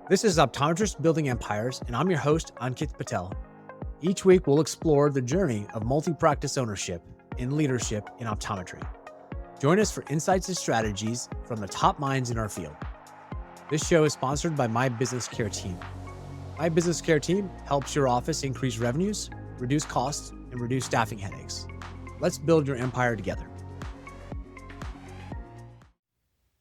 This is Optometrists Building Empires, and I'm your host, Ankit Patel. Each week, we'll explore the journey of multi-practice ownership and leadership in optometry. Join us for insights and strategies from the top minds in our field. This show is sponsored by My Business Care Team. My Business Care Team helps your office increase revenues, reduce costs, and reduce staffing headaches. Let's build your empire together.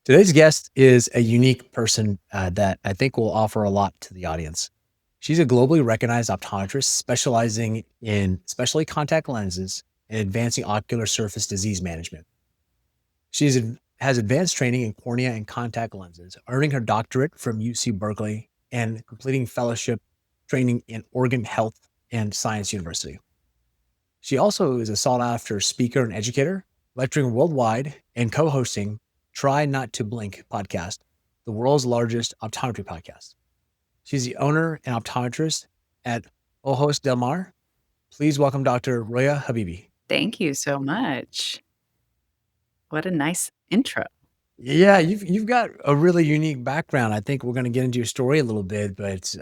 Today's guest is a unique person that I think will offer a lot to the audience. She's a globally recognized optometrist specializing in specialty contact lenses and advancing ocular surface disease management. She has advanced training in cornea and contact lenses, earning her doctorate from UC Berkeley and completing fellowship training in Oregon Health and Science University. She also is a sought-after speaker and educator, lecturing worldwide and co-hosting Try Not to Blink podcast, the world's largest optometry podcast. She's the owner and optometrist at Ojos del Mar. Please welcome Dr. Roya Habibi. Thank you so much. What a nice intro. Yeah, you've got a really unique background. I think we're going to get into your story a little bit, but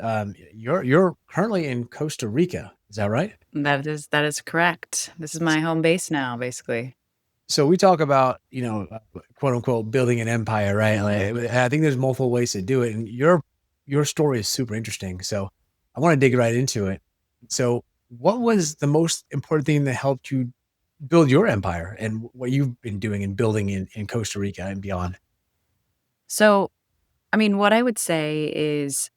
you're currently in Costa Rica. Is that right? That is correct. This is my home base now, basically. So we talk about, quote unquote, building an empire, right? Like, I think there's multiple ways to do it. And your story is super interesting. So I want to dig right into it. So what was the most important thing that helped you build your empire and what you've been doing and building in Costa Rica and beyond? So, what I would say is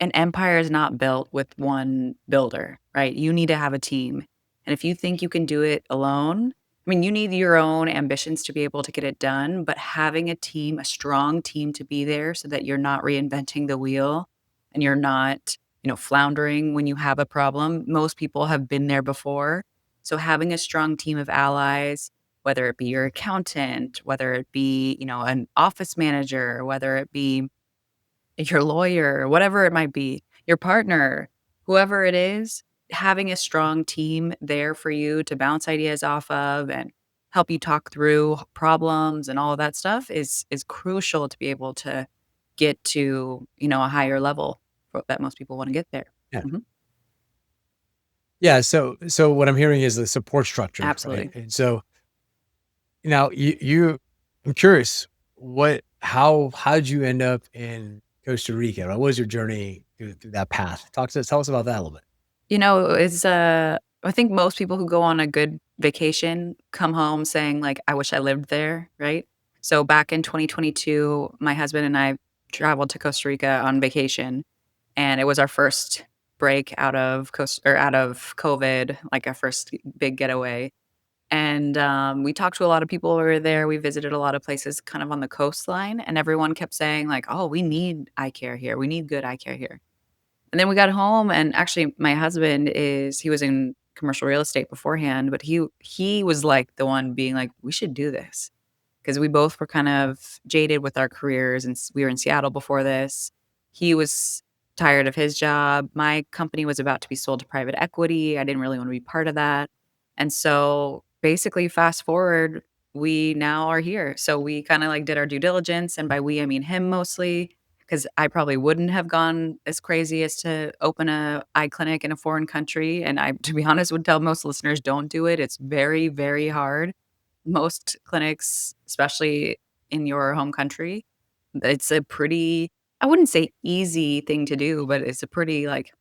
an empire is not built with one builder, right? You need to have a team. And if you think you can do it alone, you need your own ambitions to be able to get it done, but having a team, a strong team to be there so that you're not reinventing the wheel and you're not, floundering when you have a problem. Most people have been there before. So having a strong team of allies, whether it be your accountant, whether it be, an office manager, whether it be your lawyer, whatever it might be, your partner, whoever it is, having a strong team there for you to bounce ideas off of and help you talk through problems and all of that stuff is crucial to be able to get to, a higher level that most people want to get there. Yeah. Mhm. Yeah. So what I'm hearing is the support structure. Absolutely. Right? And so now I'm curious, how did you end up in Costa Rica? What was your journey through that path? Tell us about that a little bit. It's I think most people who go on a good vacation come home saying like, I wish I lived there, right? So back in 2022, my husband and I traveled to Costa Rica on vacation, and it was our first break out of COVID, like our first big getaway. And we talked to a lot of people who were there. We visited a lot of places kind of on the coastline, and everyone kept saying like, "Oh, we need eye care here. We need good eye care here." And then we got home, and actually my husband he was in commercial real estate beforehand, but he was like the one being like, "We should do this." Because we both were kind of jaded with our careers, and we were in Seattle before this. He was tired of his job. My company was about to be sold to private equity. I didn't really want to be part of that. And so basically fast forward, we now are here. So we kind of like did our due diligence, and by we I mean him mostly, because I probably wouldn't have gone as crazy as to open a eye clinic in a foreign country. And I, to be honest, would tell most listeners, don't do it. It's very, very hard. Most clinics, especially in your home country, it's a pretty, I wouldn't say easy thing to do, but it's a pretty like,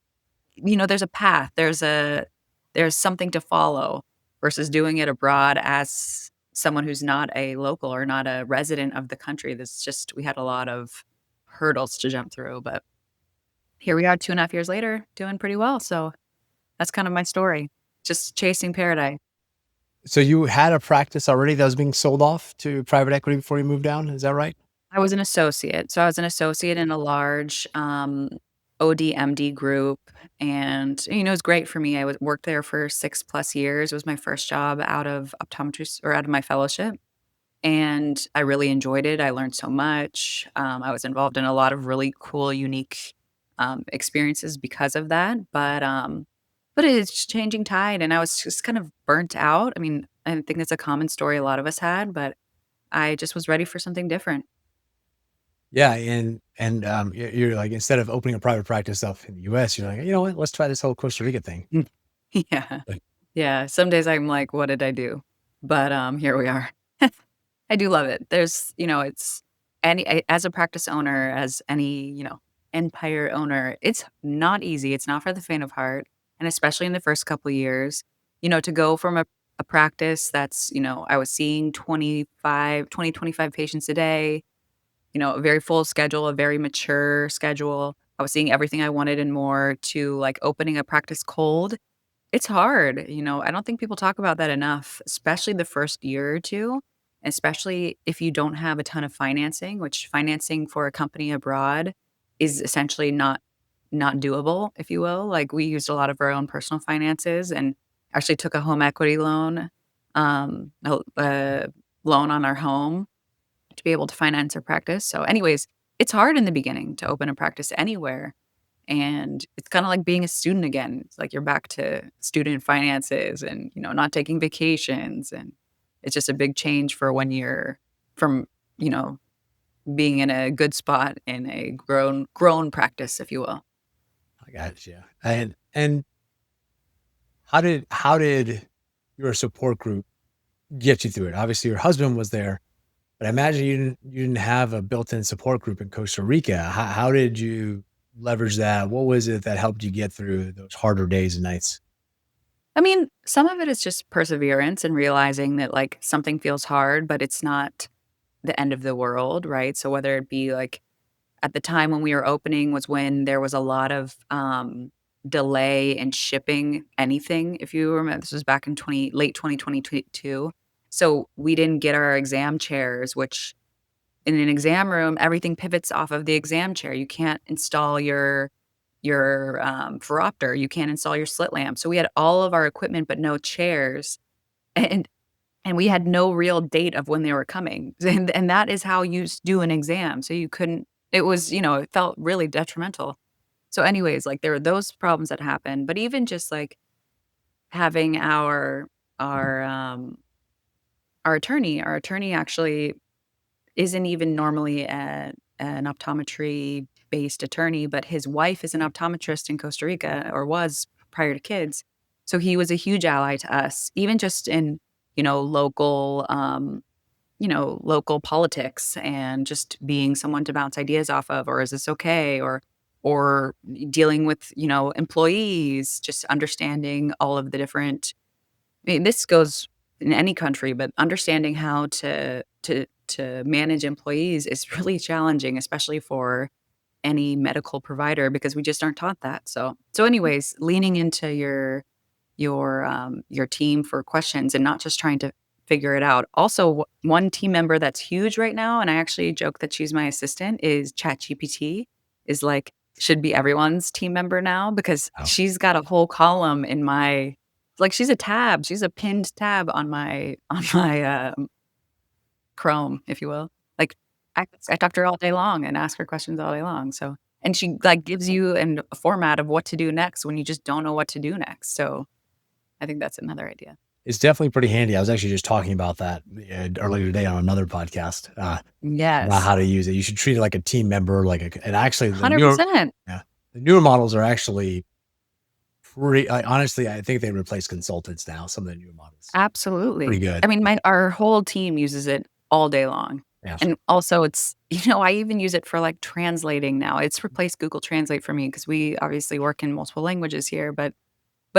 there's a path, there's something to follow versus doing it abroad as someone who's not a local or not a resident of the country. We had a lot of hurdles to jump through, but here we are 2.5 years later doing pretty well. So that's kind of my story, just chasing paradise. So you had a practice already that was being sold off to private equity before you moved down. Is that right? I was an associate. So I was an associate in a large ODMD group. And, it was great for me. Worked there for 6+ years. It was my first job out of optometry or out of my fellowship. And I really enjoyed it. I learned so much. I was involved in a lot of really cool, unique experiences because of that. But it's changing tide. And I was just kind of burnt out. I think it's a common story a lot of us had, but I just was ready for something different. Yeah, and you're like, instead of opening a private practice up in the US, you're like, "You know what? Let's try this whole Costa Rica thing." Mm. Yeah. Like, Yeah, some days I'm like, "What did I do?" But, here we are. I do love it. There's it's as a practice owner, as any, empire owner, it's not easy, it's not for the faint of heart, and especially in the first couple years, to go from a practice that's, I was seeing 25 patients a day, a very full schedule, a very mature schedule. I was seeing everything I wanted and more to, like, opening a practice cold. It's hard, I don't think people talk about that enough, especially the first year or 2, especially if you don't have a ton of financing, which financing for a company abroad is essentially not doable, if you will. Like, we used a lot of our own personal finances and actually took a home equity loan, a loan on our home to be able to finance our practice. So anyways, it's hard in the beginning to open a practice anywhere. And it's kinda like being a student again. It's like you're back to student finances and, not taking vacations, and it's just a big change for 1 year from, you know, being in a good spot in a grown practice, if you will. I got you. And how did your support group get you through it? Obviously, your husband was there, but I imagine you didn't have a built-in support group in Costa Rica. How did you leverage that? What was it that helped you get through those harder days and nights? I mean, some of it is just perseverance and realizing that, like, something feels hard, but it's not the end of the world, right? So whether it be, like, at the time when we were opening was when there was a lot of, delay in shipping anything, if you remember, this was back in late 2022. So, we didn't get our exam chairs, which in an exam room, everything pivots off of the exam chair. You can't install your phoropter, you can't install your slit lamp. So, we had all of our equipment, but no chairs, and and we had no real date of when they were coming, and that is how you do an exam, so you couldn't it was, it felt really detrimental. So anyways, like, there were those problems that happened, but even just, like, having our, um our attorney actually isn't even normally an optometry-based attorney, but his wife is an optometrist in Costa Rica, or was prior to kids. So he was a huge ally to us, even just in, local, local politics and just being someone to bounce ideas off of, or is this okay? Or dealing with, employees, just understanding all of the different this goes in any country, but understanding how to manage employees is really challenging, especially for any medical provider because we just aren't taught that. So anyways, leaning into your team for questions and not just trying to figure it out. Also, one team member that's huge right now, and I actually joke that she's my assistant, is ChatGPT, is like should be everyone's team member now because Wow, she's got a whole column in my like she's a tab, she's a pinned tab on my Chrome, if you will. Like I talk to her all day long and ask her questions all day long. So and she like gives you a format of what to do next when you just don't know what to do next. So I think that's another idea. it's definitely pretty handy. I was actually just talking about that earlier today on another podcast. About Yes. how to use it. You should treat it like a team member, and actually the newer 100%. yeah, the newer models are actually pretty honestly, I think they replace consultants now, some of the newer models. Pretty Absolutely. good. I mean, our whole team uses it all day long. Yeah. And also it's I even use it for, like, translating now. It's replaced Google Translate for me because we obviously work in multiple languages here, but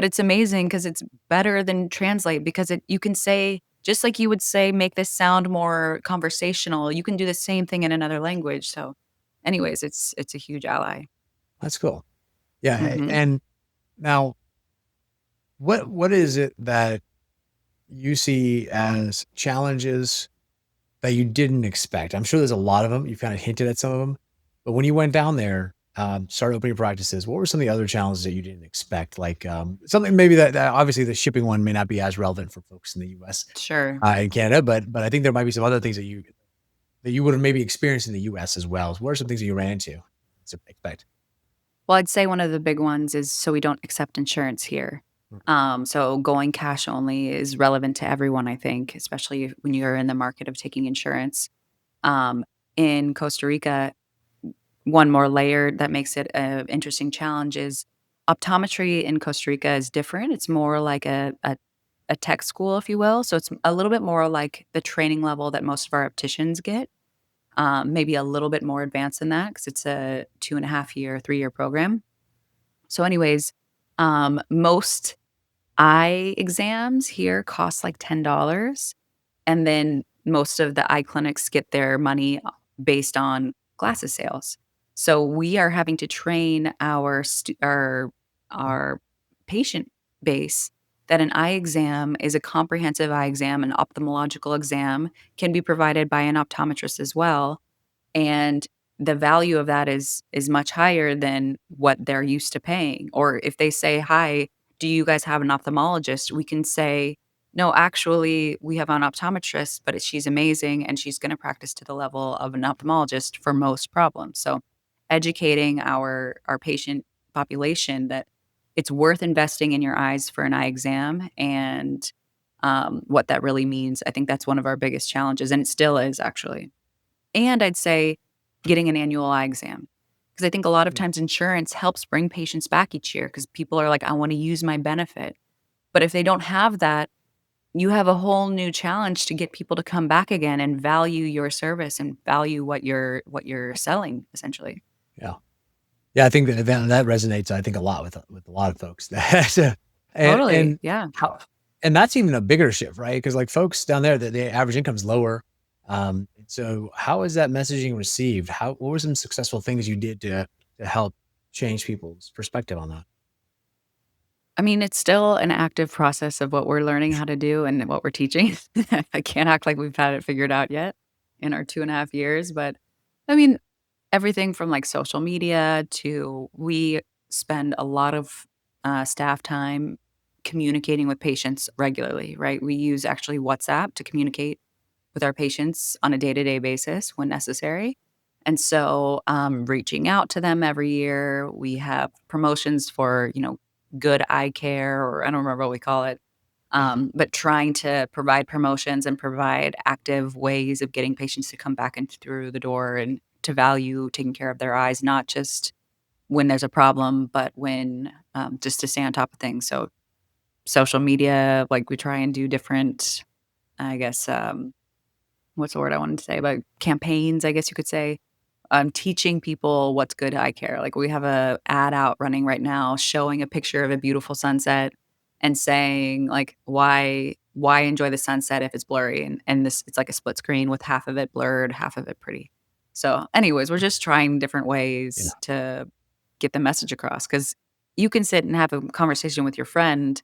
it's amazing because it's better than Translate because you can say just like you would say, "Make this sound more conversational," you can do the same thing in another language, so anyways, it's a huge ally. That's cool. Yeah, Mhm. and now what is it that you see as challenges that you didn't expect? I'm sure there's a lot of them. You kinda hinted at some of them, but when you went down there, started opening practices, what were some of the other challenges that you didn't expect? Like, something maybe that obviously the shipping one may not be as relevant for folks in the US, Sure. and Canada, but I think there might be some other things that you would have maybe experienced in the US as well. What are some things that you ran into? To expect? Well, I'd say one of the big ones is so we don't accept insurance here. Mm, So going cash only is relevant to everyone, I think, especially when you're in the market of taking insurance. Um, in Costa Rica, one more layer that makes it an interesting challenge is optometry in Costa Rica is different. It's more like a tech school, if you will. So it's a little bit more like the training level that most of our opticians get, maybe a little bit more advanced than that because it's a 2.5 year, 3 year program. So, anyways, most eye exams here cost like $10. And then most of the eye clinics get their money based on glasses sales. So we are having to train our patient base that an eye exam is a comprehensive eye exam, an ophthalmological exam can be provided by an optometrist as well, and the value of that is much higher than what they're used to paying. Or if they say, "Hi, do you guys have an ophthalmologist?" We can say, "No, actually, we have an optometrist, but she's amazing and she's gonna practice to the level of an ophthalmologist for most problems." So, educating our patient population that it's worth investing in your eyes for an eye exam and, what that really means, I think that's one of our biggest challenges, and it still is actually. And I'd say getting an annual eye exam, because I think a lot of Yeah. times insurance helps bring patients back each year because people are like, "I wanna use my benefit." But if they don't have that, you have a whole new challenge to get people to come back again and value your service and value what you're selling, essentially. Yeah. Yeah, I think that resonates, I think, a lot with a lot of folks. That Totally, and yeah. how and that's even a bigger shift, right? Because like, folks down there, the average income is lower. So how is that messaging received? What were some successful things you did to help change people's perspective on that? I mean, it's still an active process of what we're learning how to do and what we're teaching. I can't act like we've had it figured out yet in our 2.5 years, but, I mean, everything from, like, social media to we spend a lot of, staff time communicating with patients regularly, right? We use actually WhatsApp to communicate with our patients on a day-to-day basis when necessary. And so, reaching out to them every year, we have promotions for, good eye care, or I don't remember what we call it. But trying to provide promotions and provide active ways of getting patients to come back and through the door and to value taking care of their eyes, not just when there's a problem, but when just to stay on top of things. So social media, like we try and do different, I guess, what's the word I wanted to say? But campaigns, I guess you could say, teaching people what's good eye care. Like we have a ad out running right now showing a picture of a beautiful sunset and saying like why enjoy the sunset if it's blurry, and this it's like a split screen with half of it blurred, half of it pretty. So anyways, we're just trying different Yeah. ways to get the message across cuz you can sit and have a conversation with your friend,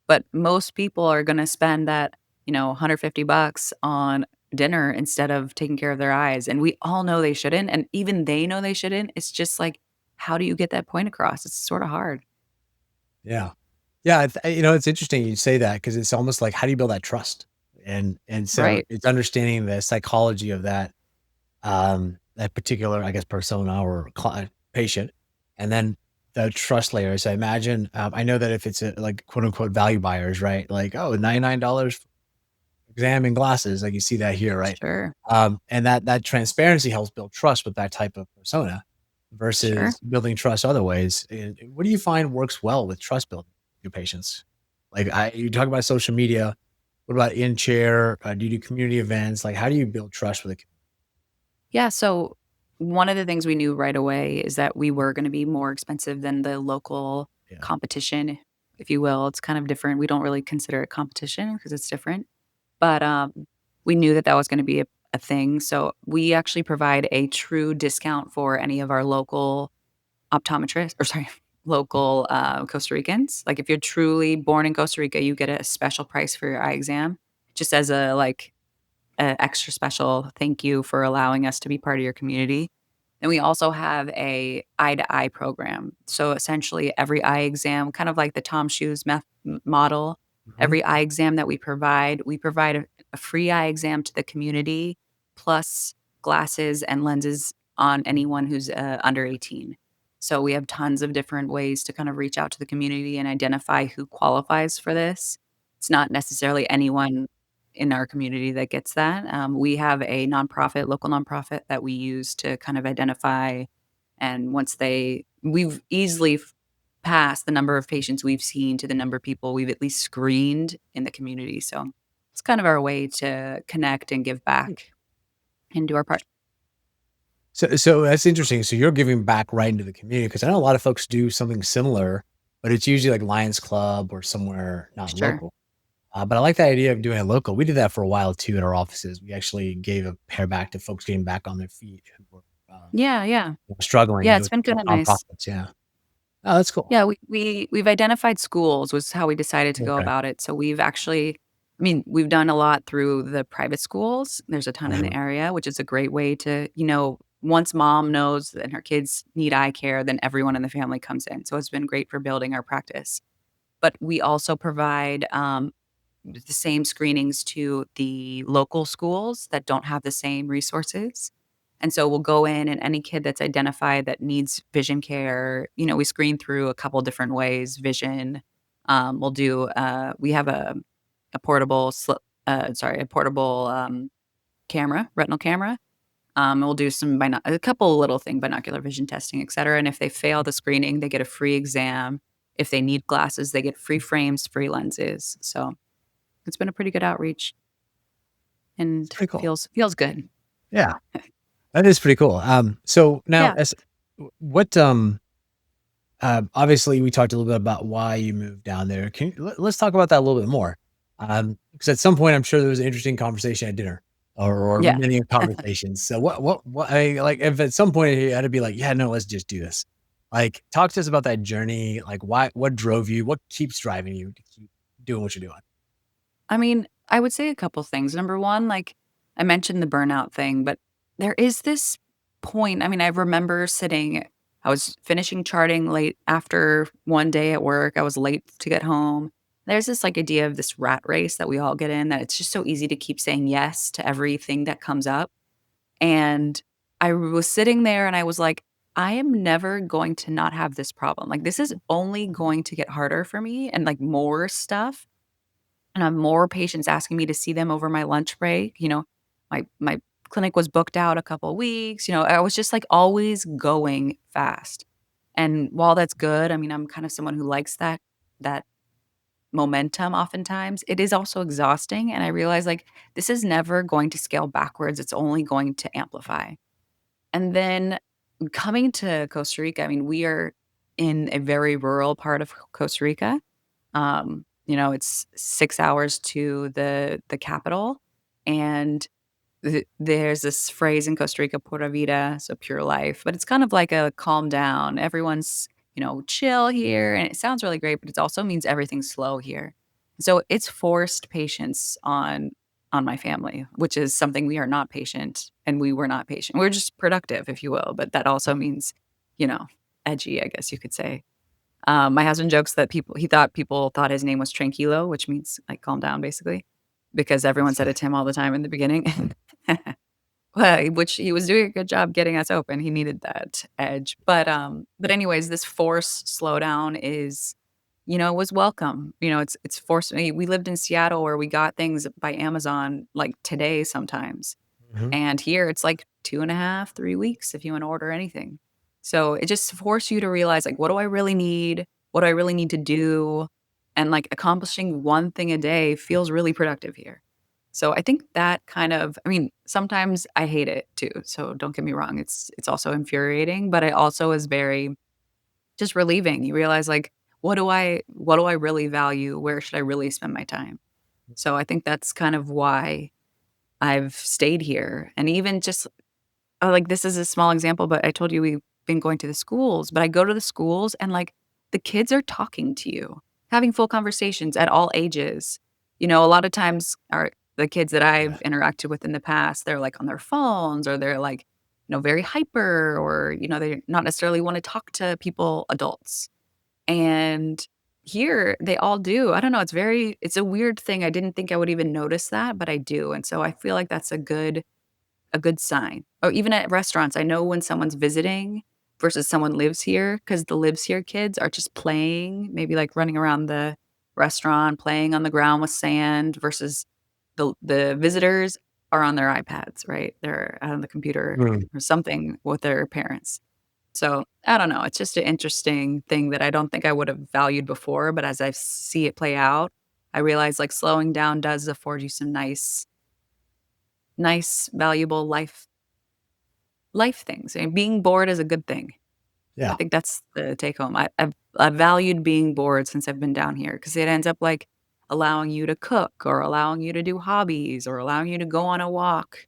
but most people are going to spend that, $150 on dinner instead of taking care of their eyes, and we all know they shouldn't, and even they know they shouldn't. It's just like, how do you get that point across? It's sorta hard. Yeah. Yeah, it's interesting you say that because it's almost like, how do you build that trust? And so Right. it's understanding the psychology of that particular, I guess, persona or patient, and then the trust layer. So I imagine, I know that if it's a, like, quote unquote value buyers, right? Like, oh, $99 exam and glasses, like you see that here, right? Sure. And that transparency helps build trust with that type of persona Sure. versus building trust other ways. And what do you find works well with trust building with your patients? Like, you talk about social media. What about in chair? Do you do community events? Like, how do you build trust with a Yeah, so one of the things we knew right away is that we were gonna be more expensive than the local yeah. competition, if you will. It's kind of different. We don't really consider it competition because it's different, but, we knew that that was gonna be a thing, so we actually provide a true discount for any of our local optometrists or sorry, local, Costa Ricans. Like, if you're truly born in Costa Rica, you get a special price for your eye exam just as a, like, a extra special thank you for allowing us to be part of your community. And we also have a eye-to-eye program. So, essentially, every eye exam, kind of like the Tom Shoes model, Mhm. every eye exam that we provide a free eye exam to the community, plus glasses and lenses on anyone who's, under 18. So, we have tons of different ways to kind of reach out to the community and identify who qualifies for this. It's not necessarily anyone in our community that gets that. We have a nonprofit, local nonprofit that we use to kind of identify And we've easily passed the number of patients we've seen to the number of people we've at least screened in the community. So it's kind of our way to connect and give back and do our part. So that's interesting. So you're giving back right into the community because I know a lot of folks do something similar, but it's usually like Lions Club or somewhere not Sure. local. But I like the idea of doing it local. We did that for a while too at our offices. We actually gave a pair back to folks getting back on their feet who Yeah, yeah. were struggling. Yeah, It it's was been for kinda nice. nonprofits. Yeah. Oh, that's cool. Yeah, we've identified schools was how we decided to go Okay. about it. So we've actually we've done a lot through the private schools. There's a ton in the Uh-huh. area, which is a great way to, once mom knows that her kids need eye care, then everyone in the family comes in. So it's been great for building our practice. But we also provide, the same screenings to the local schools that don't have the same resources. And so we'll go in and any kid that's identified that needs vision care, we screen through a couple different ways. Vision, we have a portable, a portable camera, retinal camera. We'll do a couple little thing, binocular vision testing, et cetera. And if they fail the screening, they get a free exam. If they need glasses, they get free frames, free lenses. So it's been a pretty good outreach It's and pretty cool. feels good. Yeah, that is pretty cool. So now Yeah. as what obviously we talked a little bit about why you moved down there. Let's talk about that a little bit more. Because at some point I'm sure there was an interesting conversation at dinner or Yeah. many conversations. So what I like if at some point you had to be like, yeah, no, let's just do this. Like talk to us about that journey. Like what drove you? What keeps driving you to keep doing what you're doing? I would say a couple things. Number 1, like, I mentioned the burnout thing, but there is this point. I remember I was finishing charting late after one day at work. I was late to get home. There's this, like, idea of this rat race that we all get in, that it's just so easy to keep saying yes to everything that comes up. And I was sitting there and I was like, "I am never going to not have this problem. Like, this is only going to get harder for me and, like, more stuff." And I have more patients asking me to see them over my lunch break. My clinic was booked out a couple weeks. I was just, like, always going fast. And while that's good, I'm kind of someone who likes that momentum oftentimes. It is also exhausting, and I realize, like, this is never going to scale backwards, it's only going to amplify. And then coming to Costa Rica, we are in a very rural part of Costa Rica. It's 6 hours to the capital, and there's this phrase in Costa Rica, "Pura Vida," so pure life, but it's kind of like a calm down. Everyone's, chill here, and it sounds really great, but it also means everything's slow here. So it's forced patience on my family, which is something we are not patient, and we were not patient. We're just productive, if you will, but that also means, you know, edgy, I guess you could say. My husband jokes that people thought his name was Tranquilo, which means, like, calm down, basically, because That's everyone said funny. it to him all the time in the beginning. Well, which he was doing a good job getting us open. He needed that edge. But anyways, this forced slowdown was welcome. It's forced me. We lived in Seattle where we got things by Amazon like today sometimes. Mhm. And here it's like 2.5, 3 weeks if you want to order anything. So it just forced you to realize, like, what do I really need? What do I really need to do? And, like, accomplishing one thing a day feels really productive here. So I think that sometimes I hate it too. So don't get me wrong. It's also infuriating, but it also is very just relieving. You realize, like, what do I really value? Where should I really spend my time? So I think that's kind of why I've stayed here. And even just like, this is a small example, but I told you we've been going to the schools, but I go to the schools and, like, the kids are talking to you, having full conversations at all ages. A lot of times the kids that I've Yeah. interacted with in the past, they're, like, on their phones or they're, like, very hyper or, they not necessarily wanna talk to people adults. And here, they all do. I don't know, it's a weird thing. I didn't think I would even notice that, but I do. And so I feel like that's a good sign. Or even at restaurants, I know when someone's visiting versus someone lives here, because the lives here kids are just playing, maybe, like, running around the restaurant, playing on the ground with sand versus the visitors are on their iPads, right? They're on the computer Mm. or something with their parents. So, I don't know, it's just an interesting thing that I don't think I would have valued before, but as I see it play out, I realize, like, slowing down does afford you some nice, valuable life things, and being bored is a good thing. I Yeah. think that's the take home. I've valued being bored since I've been down here because it ends up, like, allowing you to cook or allowing you to do hobbies or allowing you to go on a walk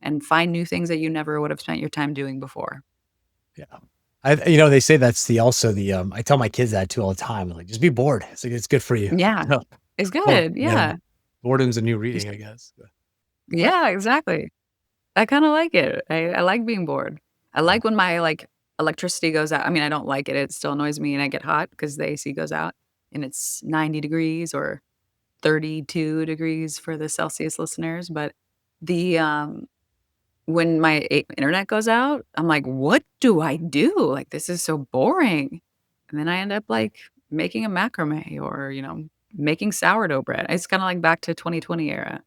and find new things that you never would have spent your time doing before. Yeah. They say that's I tell my kids that too all the time. Like, just be bored. It's like, it's good for you. Yeah. So, It's well, good, yeah, yeah. boredom's a new Just reading, I guess. yeah, exactly. I kinda like it. I like being bored. I Yeah. like when my, like, electricity goes out. I mean, I don't like it, it still annoys me and I get hot because the AC goes out and it's 90 degrees or 32 degrees for the Celsius listeners, but the, when my internet goes out, I'm like, "What do I do? Like, this is so boring." And then I end up, like, making a macrame or, making sourdough bread. It's kinda like back to 2020 era.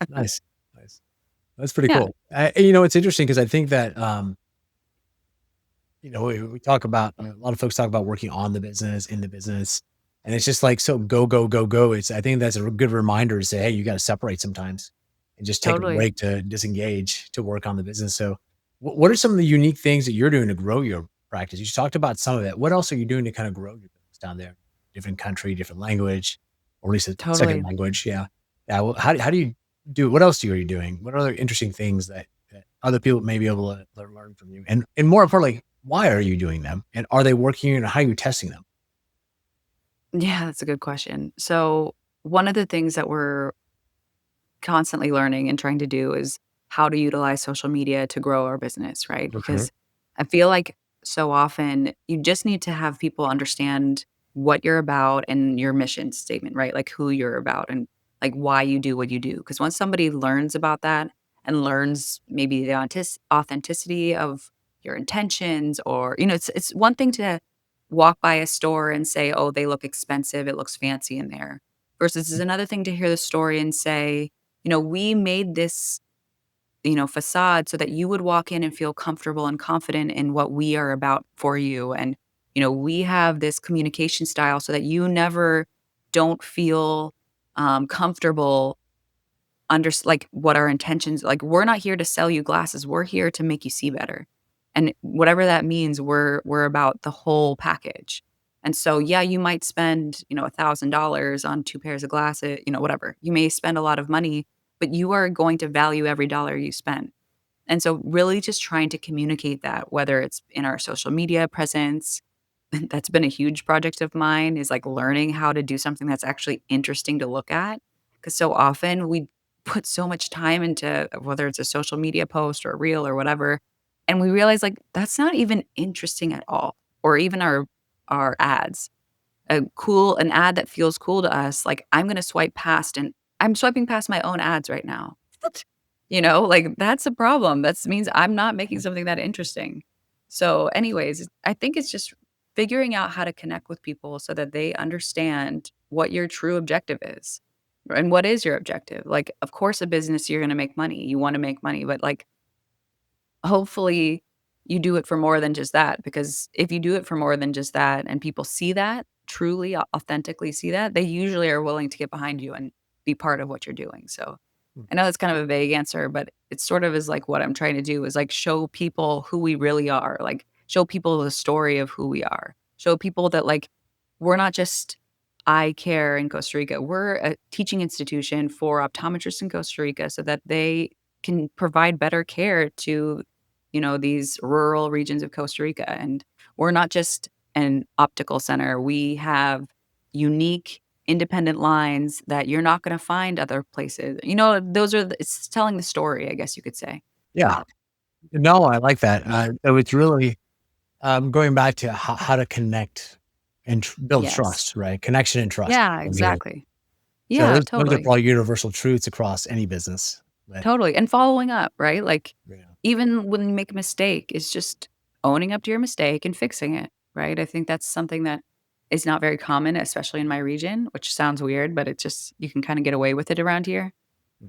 Nice. Nice. That's pretty Yeah, cool. It's interesting because I think that, we talk about a lot of folks talk about working on the business, in the business, and it's just like so go, go, go, go. I think that's a good reminder to say, hey, you got to separate sometimes and just take a totally, break to disengage to work on the business. So, what are some of the unique things that you're doing to grow your practice? You talked about some of it. What else are you doing to kind of grow your business down there? Different country, different language, or at least a second totally. language. Yeah. Yeah. Well, how do you do it? What else are you doing? What other interesting things that other people may be able to learn from you? And more importantly, why are you doing them? And are they working and how are you testing them? Yeah, that's a good question. So, one of the things that we're constantly learning and trying to do is how to utilize social media to grow our business, right? Okay. Because I feel like so often you just need to have people understand what you're about and your mission statement, right? Like who you're about and like why you do what you do. Because once somebody learns about that and learns maybe the authenticity of your intentions, or it's one thing to walk by a store and say, "Oh, they look expensive. It looks fancy in there." Versus is another thing to hear the story and say, we made this, facade so that you would walk in and feel comfortable and confident in what we are about for you. And, we have this communication style so that you never don't feel comfortable like what our intentions, like we're not here to sell you glasses. We're here to make you see better. And whatever that means, we're about the whole package. And so yeah, you might spend, $1,000 on two pairs of glasses, whatever. You may spend a lot of money, but you are going to value every dollar you spend. And so really just trying to communicate that, whether it's in our social media presence, that's been a huge project of mine, is like learning how to do something that's actually interesting to look at. Because so often we put so much time into whether it's a social media post or a reel or whatever, and we realize like that's not even interesting at all, or even our ads. An ad that feels cool to us, like, I'm gonna swipe past and I'm swiping past my own ads right now. Like, that's a problem. That means I'm not making something that interesting. So, anyways, I think it's just figuring out how to connect with people so that they understand what your true objective is. And what is your objective? Like, of course, a business, you're gonna make money. You wanna make money, but, like, hopefully, you do it for more than just that, because if you do it for more than just that and people see that, truly, authentically see that, they usually are willing to get behind you and be part of what you're doing. So, Hmm. I know that's kind of a vague answer, but it sort of is like what I'm trying to do is like show people who we really are, like show people the story of who we are. Show people that like we're not just eye care in Costa Rica. We're a teaching institution for optometrists in Costa Rica so that they can provide better care to, these rural regions of Costa Rica. And we're not just an optical center. We have unique independent lines that you're not gonna find other places. Those are it's telling the story, I guess you could say. Yeah. No, I like that. So it's really going back to how to connect and build Yes. trust, right? Connection and trust. Yeah, I'm hearing. exactly. So Yeah, those are totally. probably universal truths across any business. But Totally, and following up, right? Like, yeah, even when you make a mistake, it's just owning up to your mistake and fixing it, right? I think that's something that is not very common, especially in my region, which sounds weird, but it just you can kinda get away with it around here.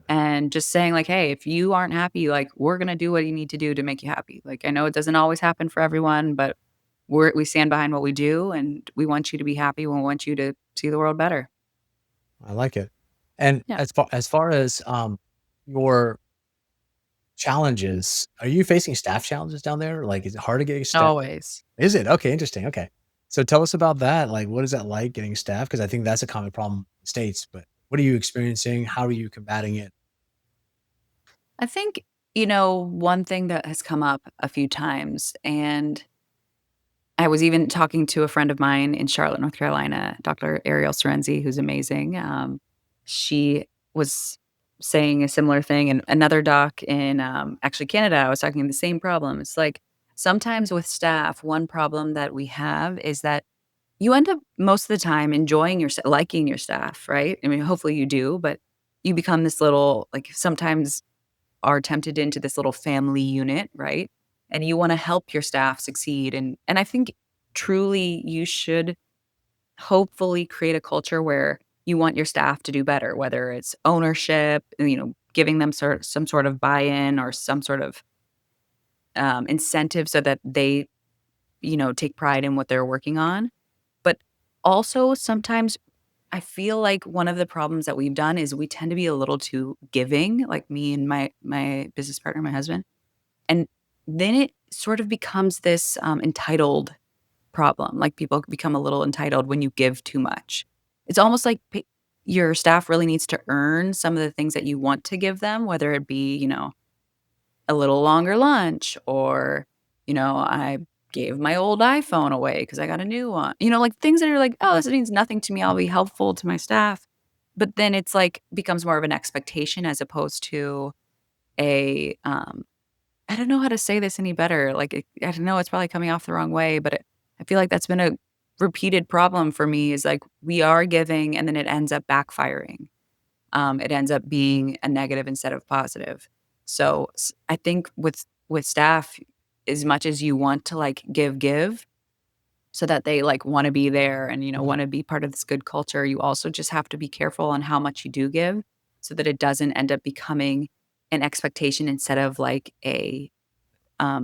and just saying like, "Hey, if you aren't happy, like, we're gonna do what you need to do to make you happy." Like, I know it doesn't always happen for everyone, but we stand behind what we do, and we want you to be happy. We want you to see the world better. I like it. And Yeah, as far as, your challenges, are you facing staff challenges down there? Like, is it hard to get staff? always. Is it? Okay, interesting, okay. So tell us about that, like, what is that like getting staff? Because I think that's a common problem in the States, but what are you experiencing? How are you combating it? I think, one thing that has come up a few times, and I was even talking to a friend of mine in Charlotte, North Carolina, Dr. Ariel Sorenzi, who's amazing. She was saying a similar thing, and another doc in actually Canada. I was talking the same problem. It's like sometimes with staff, one problem that we have is that you end up most of the time enjoying liking your staff, right? I mean, hopefully you do, but you become this little like sometimes are tempted into this little family unit, right? And you wanna help your staff succeed, and I think truly you should hopefully create a culture where you want your staff to do better, whether it's ownership, giving them some sort of buy-in or some sort of, incentive so that they, take pride in what they're working on. But also sometimes I feel like one of the problems that we've done is we tend to be a little too giving, like me and my business partner, my husband. And then it sort of becomes this, entitled problem, like, people become a little entitled when you give too much. It's almost like your staff really needs to earn some of the things that you want to give them, whether it be, a little longer lunch or, I gave my old iPhone away because I got a new one. Like, things that are like, "Oh, this means nothing to me, I'll be helpful to my staff." But then it's, like, becomes more of an expectation as opposed to a, I don't know how to say this any better, like, I don't know, it's probably coming off the wrong way, but I feel like that's been a repeated problem for me is, like, we are giving and then it ends up backfiring. It ends up being a negative instead of positive. So, I think with staff, as much as you want to, like, give so that they, like, wanna be there and, Mhm. wanna be part of this good culture, you also just have to be careful on how much you do give so that it doesn't end up becoming an expectation instead of, like,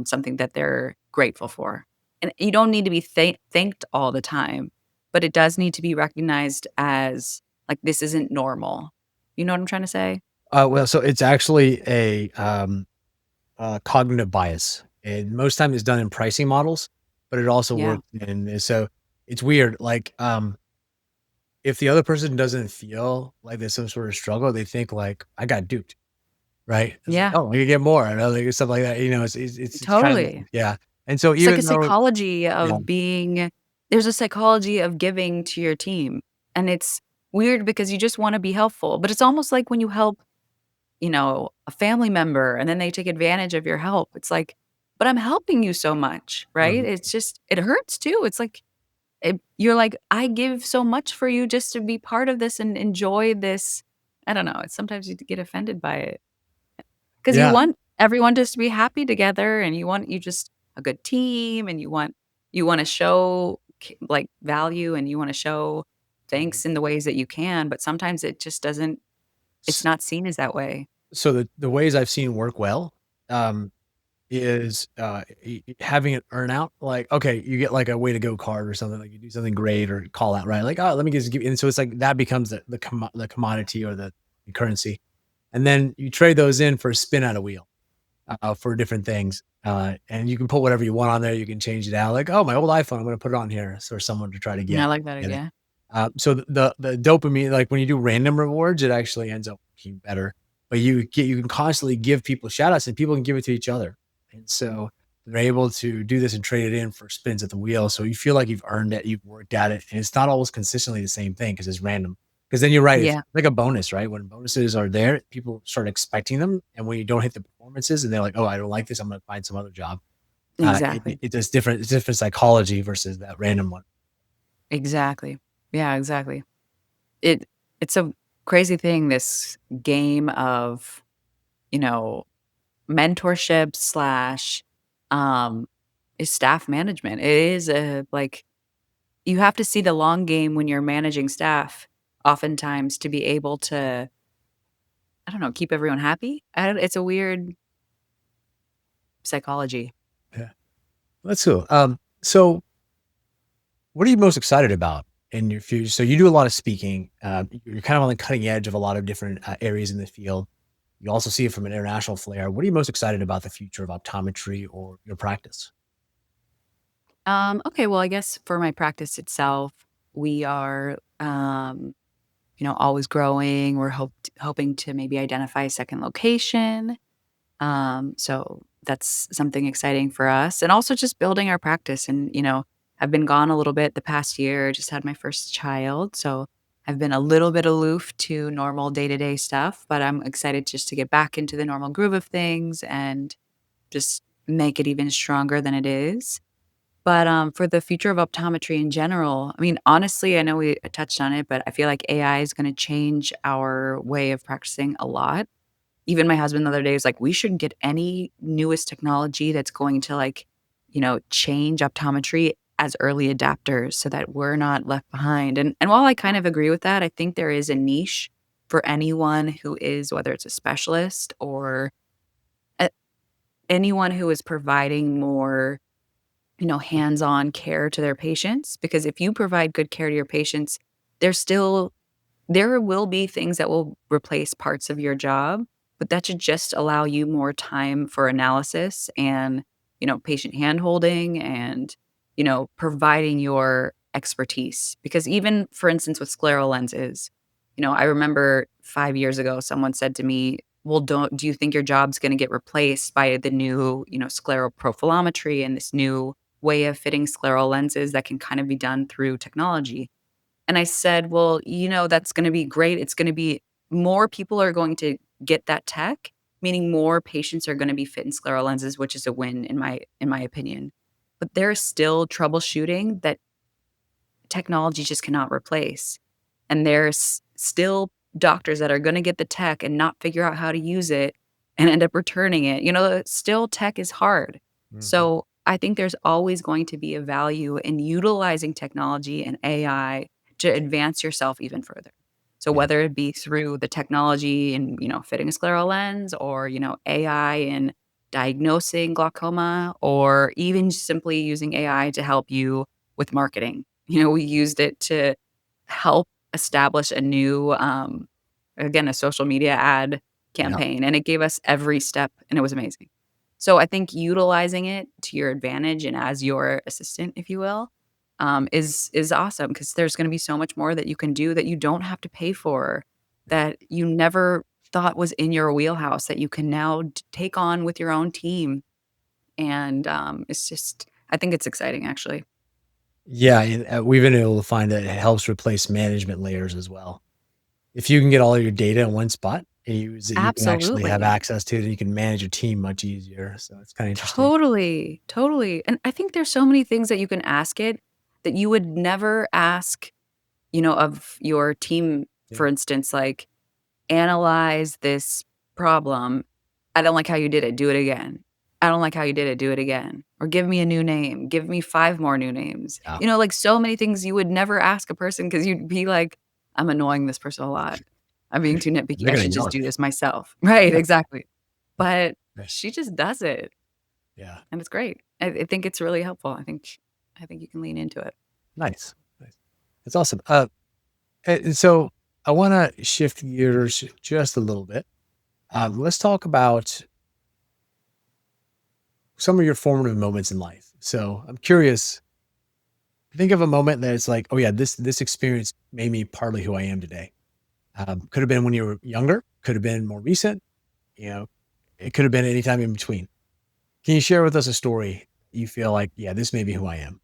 something that they're grateful for. And you don't need to be thanked all the time, but it does need to be recognized as, like, this isn't normal. You know what I'm trying to say? Well, so it's actually cognitive bias, and most time it's done in pricing models, but it also Yeah. works so it's weird, like, if the other person doesn't feel like there's some sort of struggle, they think like, "I got duped." Right? It's like, Yeah. "Oh, we can get more," and other stuff like that, it's kind of Totally. yeah, and so It's like a even though psychology yeah, of being there's a psychology of giving to your team, and it's weird because you just wanna be helpful, but it's almost like when you help, a family member and then they take advantage of your help. It's like, "But I'm helping you so much," right? mhm, It's just it hurts too. It's like, you're like, "I give so much for you just to be part of this and enjoy this." I don't know, it's sometimes you get offended by it. 'Cause you yeah, want everyone just to be happy together, and you just a good team, and you wanna show like, value, and you wanna show mhm. thanks in the ways that you can, but sometimes it just doesn't it's S not seen as that way. so the ways I've seen work well, um, is, having an earn out, like, okay, you get, like, a way to go card or something, like, you do something great or call out, right? Like, "Oh, let me just give" and so it's like that becomes the commodity or the currency, and then you trade those in for a spin at a wheel. For different things. And you can put whatever you want on there. You can change it out. Like, oh, my old iPhone, I'm going to put it on here for someone to try to I like that get it. idea. So the dopamine, like when you do random rewards, it actually ends up working better. But you can constantly give people shout outs and people can give it to each other. And so they're able to do this and trade it in for spins at the wheel. So you feel like you've earned it, you've worked at it, and it's not always consistently the same thing because it's random. Because then you're right, it's Yeah, like a bonus, right? When bonuses are there, people start expecting them, and when you don't hit the performances, and they're like, "Oh, I don't like this. I'm going to find some other job." exactly. It's just different. It's different psychology versus that random one. Exactly. Yeah, exactly. It it's a crazy thing, this game of, you know, mentorship slash, um, is staff management. It is a like you have to see the long game when you're managing staff oftentimes to be able to, I don't know, keep everyone happy? I don't it's a weird psychology. Yeah. That's cool. So what are you most excited about in your future? So you do a lot of speaking. You're kind of on the cutting edge of a lot of different areas in the field. You also see it from an international flair. What are you most excited about the future of optometry or your practice? Okay, well, I guess for my practice itself, we are, always growing. We're hoping to maybe identify a second location. So that's something exciting for us. And also just building our practice. And, I've been gone a little bit the past year, just had my first child. So I've been a little bit aloof to normal day to day stuff, but I'm excited just to get back into the normal groove of things and just make it even stronger than it is. But, for the future of optometry in general, I mean, honestly, I know we touched on it, but I feel like AI is gonna change our way of practicing a lot. Even my husband the other day was like, "We shouldn't get any newest technology that's going to, like, change optometry as early adapters so that we're not left behind." And while I kind of agree with that, I think there is a niche for anyone who is whether it's a specialist or a anyone who is providing more hands-on care to their patients, because if you provide good care to your patients, there's still there will be things that will replace parts of your job, but that should just allow you more time for analysis and, patient handholding and, providing your expertise. Because even, for instance, with scleral lenses, I remember 5 years ago, someone said to me, "Well, don't do you think your job's gonna get replaced by the new, scleral profilometry and this new way of fitting scleral lenses that can kind of be done through technology?" And I said, "Well, that's gonna be great. It's gonna be more people are going to get that tech, meaning more patients are gonna be fit in scleral lenses, which is a win in my opinion. But there's still troubleshooting that technology just cannot replace. And there's still doctors that are gonna get the tech and not figure out how to use it and end up returning it. Still tech is hard. Mhm. So, I think there's always going to be a value in utilizing technology and AI to advance yourself even further. So, Yeah. whether it be through the technology and, fitting a scleral lens or, AI in diagnosing glaucoma or even simply using AI to help you with marketing. We used it to help establish a new, again, a social media ad Yeah. campaign, and it gave us every step, and it was amazing. So I think utilizing it to your advantage and as your assistant, if you will, is awesome because there's gonna be so much more that you can do that you don't have to pay for, that you never thought was in your wheelhouse that you can now take on with your own team, and, it's just I think it's exciting, actually. Yeah, and, we've been able to find that it helps replace management layers as well. If you can get all your data in one spot and use it, you can actually have Absolutely. access to it, and you can manage your team much easier, so it's kinda interesting. Totally, totally, and I think there's so many things that you can ask it that you would never ask, of your team, Yeah. for instance, like, "Analyze this problem. I don't like how you did it, do it again. I don't like how you did it, do it again." Or, "Give me a new name, give me 5 more new names." Yeah. Like, so many things you would never ask a person because 'cause you'd be like, "I'm annoying this person a lot. I'm being too nitpicky, They're I gonna should yell just at do me. this myself." Right, exactly. But Yeah. she just does it. Yeah. And it's great. I think it's really helpful. I think you can lean into it. Nice. Nice. That's awesome. And so I wanna shift gears just a little bit. Let's talk about some of your formative moments in life. So I'm curious, think of a moment that it's like, "Oh, yeah, this experience made me partly who I am today." Could have been when you were younger, could have been more recent, you know, it could have been any time in between. Can you share with us a story you feel like, "Yeah, this made me who I am,"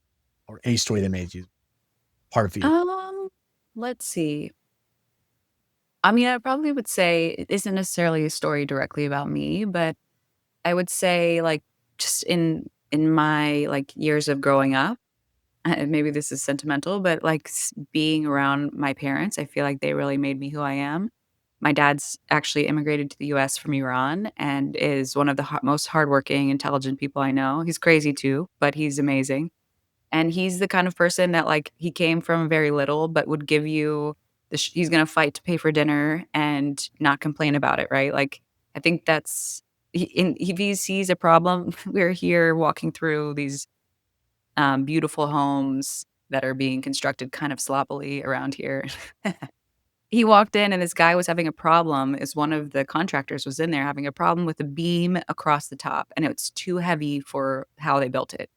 or a story that made you part of you? Um, let's see. I mean, I probably would say it isn't necessarily a story directly about me, but I would say, like, just in my, like, years of growing up, maybe this is sentimental, but, like, being around my parents, I feel like they really made me who I am. My dad's actually immigrated to the US from Iran and is one of the most hardworking, intelligent people I know. He's crazy too, but he's amazing. And he's the kind of person that, like, he came from very little, but would give you he's gonna fight to pay for dinner and not complain about it, right? Like, I think that's if he sees a problem, we're here walking through these, beautiful homes that are being constructed kind of sloppily around here. He walked in and this guy was having a problem, is one of the contractors was in there having a problem with a beam across the top, and it's too heavy for how they built it.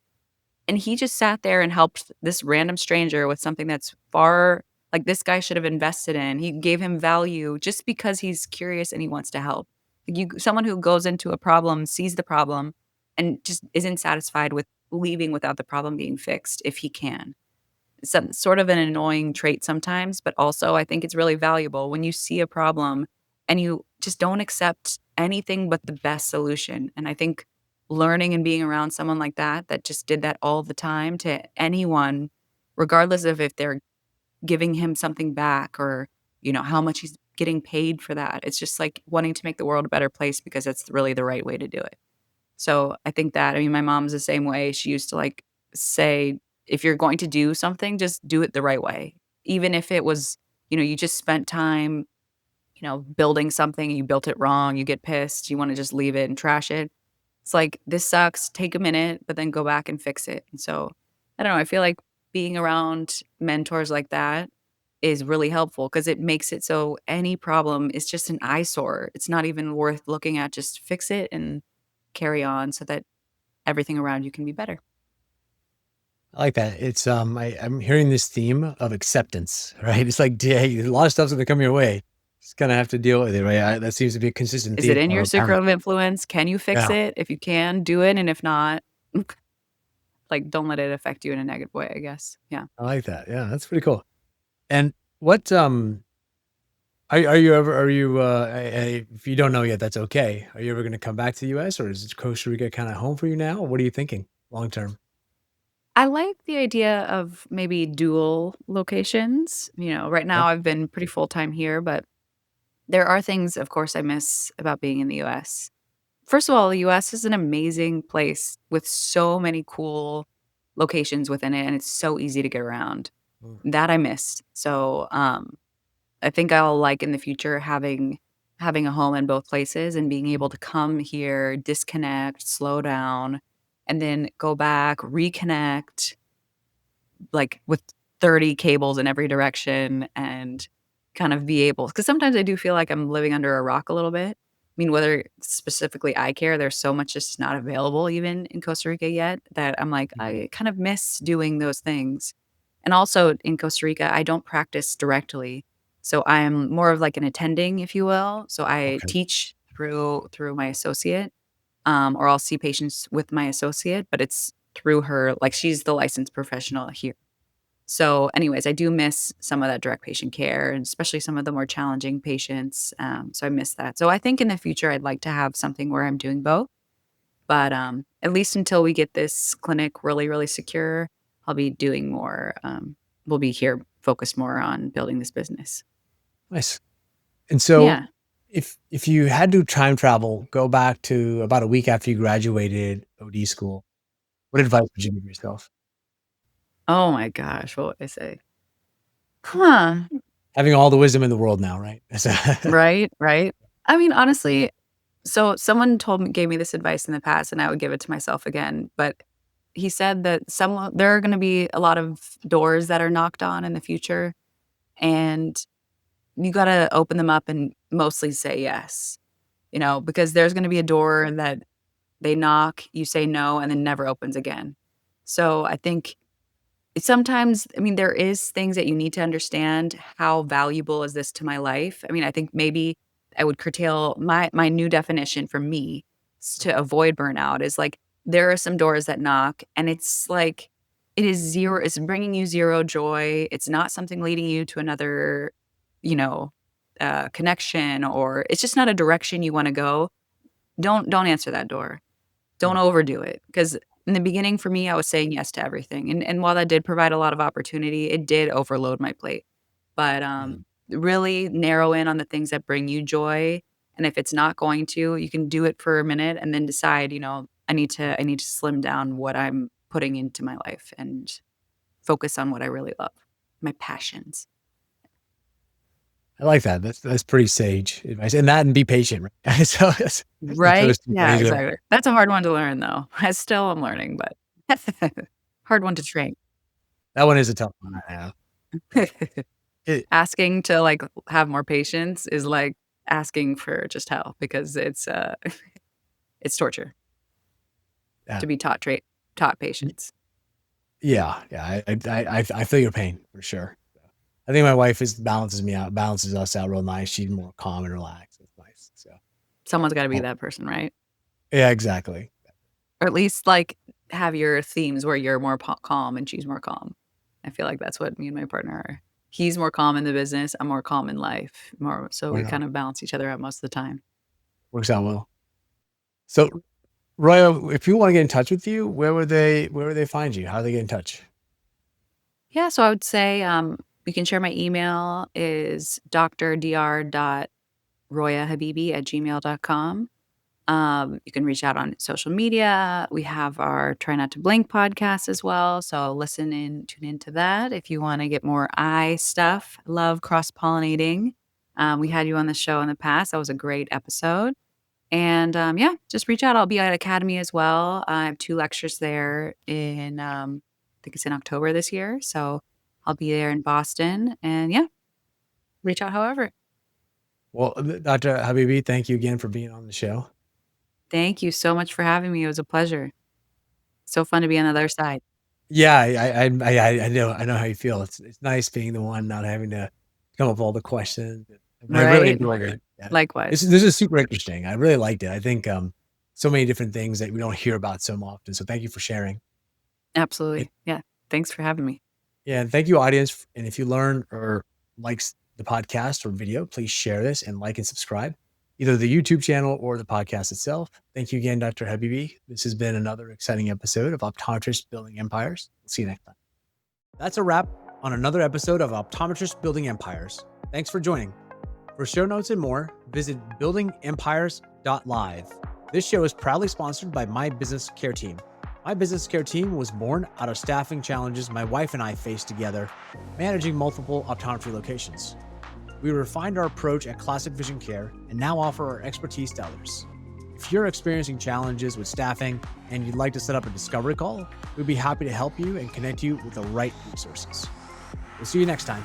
And he just sat there and helped this random stranger with something that's far like, this guy should have invested in. He gave him value just because he's curious and he wants to help. Like, someone who goes into a problem, sees the problem, and just isn't satisfied with leaving without the problem being fixed if he can. Some sort of an annoying trait sometimes, but also I think it's really valuable when you see a problem and you just don't accept anything but the best solution. And I think learning and being around someone like that, that just did that all the time to anyone, regardless of if they're giving him something back or, how much he's getting paid for that. It's just like wanting to make the world a better place because that's really the right way to do it. So, I think that I mean, my mom's the same way. She used to, like, say, "If you're going to do something, just do it the right way." Even if it was, you just spent time, building something, you built it wrong, you get pissed, you wanna just leave it and trash it. It's like, "This sucks, take a minute, but then go back and fix it." And so, I don't know, I feel like being around mentors like that is really helpful because it makes it so any problem is just an eyesore. It's not even worth looking at, just fix it and carry on so that everything around you can be better. I like that. I'm hearing this theme of acceptance, right? It's like, hey, a lot of stuff's gonna come your way. Just gonna have to deal with it, right? That seems to be a consistent Is it theme in from your our circle parents. of influence? Can you fix Yeah, it? If you can, do it, and if not, like, don't let it affect you in a negative way, I guess. Yeah. I like that. Yeah, that's pretty cool. And what are you ever are you if you don't know yet, that's okay. Are you ever gonna come back to the US, or is Costa Rica kind of home for you now? What are you thinking long term? I like the idea of maybe dual locations. Right Okay. now I've been pretty full-time here, but there are things, of course, I miss about being in the US. First of all, the US is an amazing place with so many cool locations within it, and it's so easy to get around. Mm. That I missed. So, I think I'll like in the future having a home in both places and being able to come here, disconnect, slow down, and then go back, reconnect, like, with 30 cables in every direction and kind of be able because sometimes I do feel like I'm living under a rock a little bit. I mean, whether specifically eye care, there's so much just not available even in Costa Rica yet that I'm like, Mhm. I kind of miss doing those things. And also in Costa Rica, I don't practice directly. So I am more of like an attending, if you will. So I Okay. teach through my associate, or I'll see patients with my associate, but it's through her, like she's the licensed professional here. So, anyways, I do miss some of that direct patient care, and especially some of the more challenging patients. So I miss that. So I think in the future, I'd like to have something where I'm doing both. But at least until we get this clinic really, really secure, I'll be doing more. We'll be here focused more on building this business. Nice. And so, Yeah. if you had to time travel, go back to about a week after you graduated OD school, what advice would you give yourself? Oh my gosh, what would I say? Huh. Having all the wisdom in the world now, right? Right. Right. I mean, honestly, so someone gave me this advice in the past, and I would give it to myself again. But he said that there are going to be a lot of doors that are knocked on in the future, and you got to open them up and mostly say yes. Because there's going to be a door that they knock, you say no, and then never opens again. So I think sometimes, I mean, there is things that you need to understand. How valuable is this to my life? I mean, I think maybe I would curtail my new definition for me to avoid burnout is like there are some doors that knock and it's like it is zero, it's bringing you zero joy. It's not something leading you to another, you know, connection, or it's just not a direction you want to go. Don't answer that door. Don't Mm, overdo it, because in the beginning for me, I was saying yes to everything, and while that did provide a lot of opportunity, it did overload my plate. But, mhm. really narrow in on the things that bring you joy, and if it's not going to, you can do it for a minute and then decide, I need to slim down what I'm putting into my life and focus on what I really love, my passions. I like that. That's pretty sage advice. And that and be patient. Right? So that's Right? those two Yeah, things are- exactly. That's a hard one to learn, though. I still am learning, but hard one to train. that one is a tough one. I know. It, Asking to, like, have more patience is like asking for just hell because it's torture yeah. to be taught patience. Yeah. Yeah. I feel your pain for sure. I think my wife balances us out real nice. She's more calm and relaxed. It's nice. So, Someone's gotta be oh, that person, right? yeah, exactly. Or at least, like, have your themes where you're more calm and she's more calm. I feel like that's what me and my partner are. He's more calm in the business, I'm more calm in life, more so Why we not? kind of balance each other out most of the time. Works out well. So, Roya, if people want to get in touch with you, where would they find you? How do they get in touch? Yeah, so I would say, you can share my email is dr.royahabibi@gmail.com. You can reach out on social media. We have our Try Not to Blink podcast as well. So tune into that if you want to get more eye stuff. Love cross pollinating. We had you on the show in the past. That was a great episode. And yeah, just reach out. I'll be at Academy as well. I have 2 lectures there I think it's in October this year. So I'll be there in Boston. And yeah, reach out however. Well, Dr. Habibi, thank you again for being on the show. Thank you so much for having me. It was a pleasure. So fun to be on the other side. Yeah, I know how you feel. It's nice being the one not having to come up with all the questions. I really Right? enjoyed it. Yeah. Likewise. This is super interesting. I really liked it. I think so many different things that we don't hear about so often. So thank you for sharing. Absolutely. Yeah. Thanks for having me. Yeah, and thank you, audience. And if you learn or likes the podcast or video, please share this and like and subscribe, either the YouTube channel or the podcast itself. Thank you again, Dr. Habibi. This has been another exciting episode of Optometrists Building Empires. We'll see you next time. That's a wrap on another episode of Optometrists Building Empires. Thanks for joining. For show notes and more, visit buildingempires.live. This show is proudly sponsored by My Business Care Team. My Business Care Team was born out of staffing challenges my wife and I faced together, managing multiple optometry locations. We refined our approach at Classic Vision Care and now offer our expertise to others. If you're experiencing challenges with staffing and you'd like to set up a discovery call, we'd be happy to help you and connect you with the right resources. We'll see you next time.